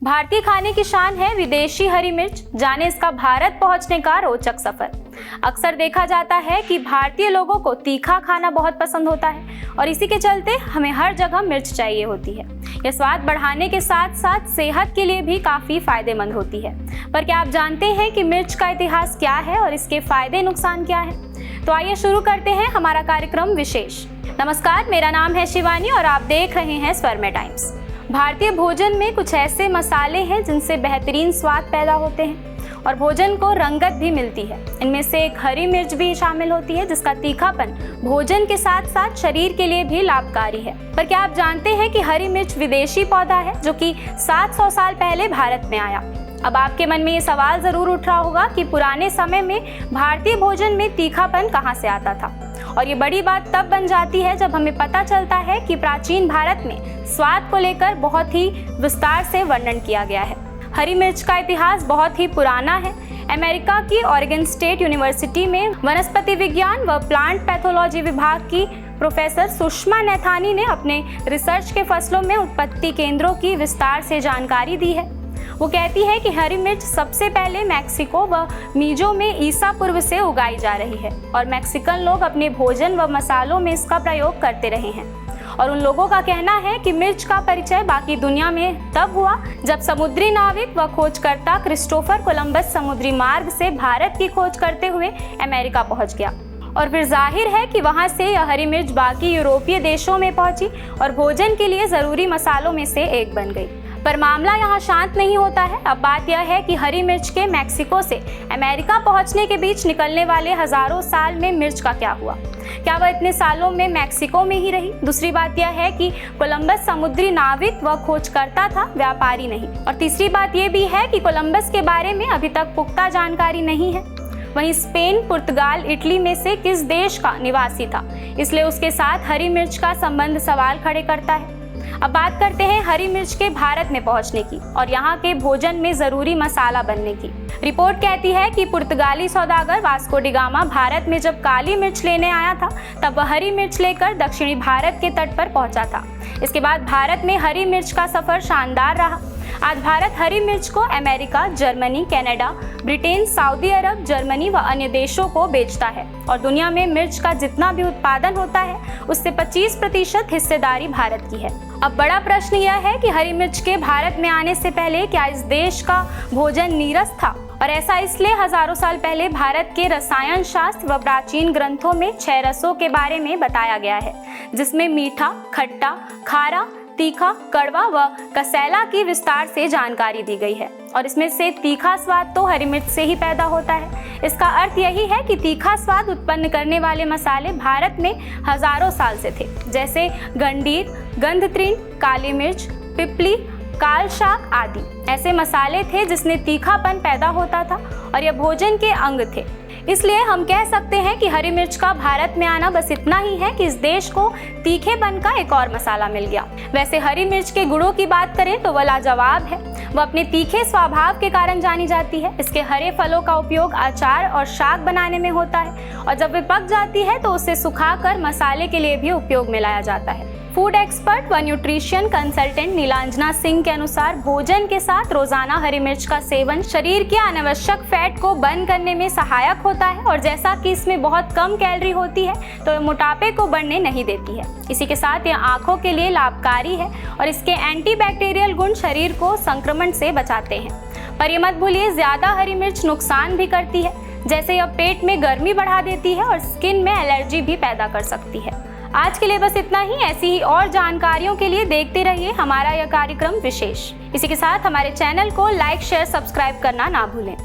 भारतीय खाने की शान है विदेशी हरी मिर्च। जाने इसका भारत पहुंचने का रोचक सफर। अक्सर देखा जाता है कि भारतीय लोगों को तीखा खाना बहुत पसंद होता है और इसी के चलते हमें हर जगह मिर्च चाहिए होती है। यह स्वाद बढ़ाने के साथ साथ सेहत के लिए भी काफ़ी फायदेमंद होती है। पर क्या आप जानते हैं कि मिर्च का इतिहास क्या है और इसके फायदे नुकसान क्या है? तो आइए शुरू करते हैं हमारा कार्यक्रम विशेष। नमस्कार, मेरा नाम है शिवानी और आप देख रहे हैं स्वरमय टाइम्स। भारतीय भोजन में कुछ ऐसे मसाले हैं जिनसे बेहतरीन स्वाद पैदा होते हैं और भोजन को रंगत भी मिलती है। इनमें से एक हरी मिर्च भी शामिल होती है जिसका तीखापन भोजन के साथ साथ शरीर के लिए भी लाभकारी है। पर क्या आप जानते हैं कि हरी मिर्च विदेशी पौधा है जो कि 700 साल पहले भारत में आया? अब आपके मन में ये सवाल जरूर उठ रहा होगा कि पुराने समय में भारतीय भोजन में तीखापन कहाँ से आता था। और ये बड़ी बात तब बन जाती है जब हमें पता चलता है कि प्राचीन भारत में स्वाद को लेकर बहुत ही विस्तार से वर्णन किया गया है। हरी मिर्च का इतिहास बहुत ही पुराना है। अमेरिका की ऑरेगन स्टेट यूनिवर्सिटी में वनस्पति विज्ञान व प्लांट पैथोलॉजी विभाग की प्रोफेसर सुषमा नैथानी ने अपने रिसर्च के फसलों में उत्पत्ति केंद्रों की विस्तार से जानकारी दी है। वो कहती है कि हरी मिर्च सबसे पहले मैक्सिको व मीजो में ईसा पूर्व से उगाई जा रही है और मैक्सिकन लोग अपने भोजन व मसालों में इसका प्रयोग करते रहे हैं। और उन लोगों का कहना है कि मिर्च का परिचय बाकी दुनिया में तब हुआ जब समुद्री नाविक व खोजकर्ता क्रिस्टोफर कोलंबस समुद्री मार्ग से भारत की खोज करते हुए अमेरिका पहुंच गया। और फिर जाहिर है कि वहां से यह हरी मिर्च बाकी यूरोपीय देशों में पहुंची और भोजन के लिए ज़रूरी मसालों में से एक बन गई। पर मामला यहाँ शांत नहीं होता है। अब बात यह है कि हरी मिर्च के मैक्सिको से अमेरिका पहुँचने के बीच निकलने वाले हजारों साल में मिर्च का क्या हुआ? क्या वह इतने सालों में मैक्सिको में ही रही? दूसरी बात यह है कि कोलंबस समुद्री नाविक व खोजकर्ता था, व्यापारी नहीं। और तीसरी बात यह भी है कि कोलंबस के बारे में अभी तक पुख्ता जानकारी नहीं है। वहीं स्पेन, पुर्तगाल, इटली में से किस देश का निवासी था, इसलिए उसके साथ हरी मिर्च का संबंध सवाल खड़े करता है। अब बात करते हैं हरी मिर्च के भारत में पहुंचने की और यहाँ के भोजन में जरूरी मसाला बनने की। रिपोर्ट कहती है कि पुर्तगाली सौदागर वास्को डी गामा भारत में जब काली मिर्च लेने आया था तब वह हरी मिर्च लेकर दक्षिणी भारत के तट पर पहुंचा था। इसके बाद भारत में हरी मिर्च का सफर शानदार रहा। आज भारत हरी मिर्च को America, Germany, Canada, Britain, Saudi Arab, Germany व अन्य देशों को बेचता है और दुनिया में मिर्च का जितना भी उत्पादन होता है उससे 25% हिस्सेदारी भारत की है। अब बड़ा प्रश्न यह है कि हरी मिर्च के भारत में आने से पहले क्या इस देश का भोजन नीरस था? और ऐसा इसलिए हजारों साल पहले भारत के रसायन शास्त्र व प्राचीन ग्रंथों में 6 रसों के बारे में बताया गया है जिसमें मीठा, खट्टा, खारा, तीखा, कड़वा व कसैला की विस्तार से जानकारी दी गई है। और इसमें से तीखा स्वाद तो हरी मिर्च से ही पैदा होता है। इसका अर्थ यही है कि तीखा स्वाद उत्पन्न करने वाले मसाले भारत में हजारों साल से थे, जैसे गंडीर, गंधत्रीण, काली मिर्च, पिपली, काल शाक आदि। ऐसे मसाले थे जिसमें तीखापन पैदा होता था और यह भोजन के अंग थे। इसलिए हम कह सकते हैं कि हरी मिर्च का भारत में आना बस इतना ही है कि इस देश को तीखेपन का एक और मसाला मिल गया। वैसे हरी मिर्च के गुणों की बात करें तो वह लाजवाब है। वह अपने तीखे स्वभाव के कारण जानी जाती है। इसके हरे फलों का उपयोग अचार और शाक बनाने में होता है और जब वे पक जाती है तो उसे सुखाकर मसाले के लिए भी उपयोग में लाया जाता है। फूड एक्सपर्ट व न्यूट्रिशन कंसल्टेंट नीलांजना सिंह के अनुसार भोजन के साथ रोजाना हरी मिर्च का सेवन शरीर के अनावश्यक फैट को बर्न करने में सहायक होता है और जैसा कि इसमें बहुत कम कैलोरी होती है तो यह मोटापे को बढ़ने नहीं देती है। इसी के साथ यह आंखों के लिए लाभकारी है और इसके एंटीबैक्टीरियल गुण शरीर को संक्रमण से बचाते हैं। पर यह मत भूलिए, ज्यादा हरी मिर्च नुकसान भी करती है, जैसे यह पेट में गर्मी बढ़ा देती है और स्किन में एलर्जी भी पैदा कर सकती है। आज के लिए बस इतना ही। ऐसी ही और जानकारियों के लिए देखते रहिए हमारा यह कार्यक्रम विशेष। इसी के साथ हमारे चैनल को लाइक, शेयर, सब्सक्राइब करना ना भूलें।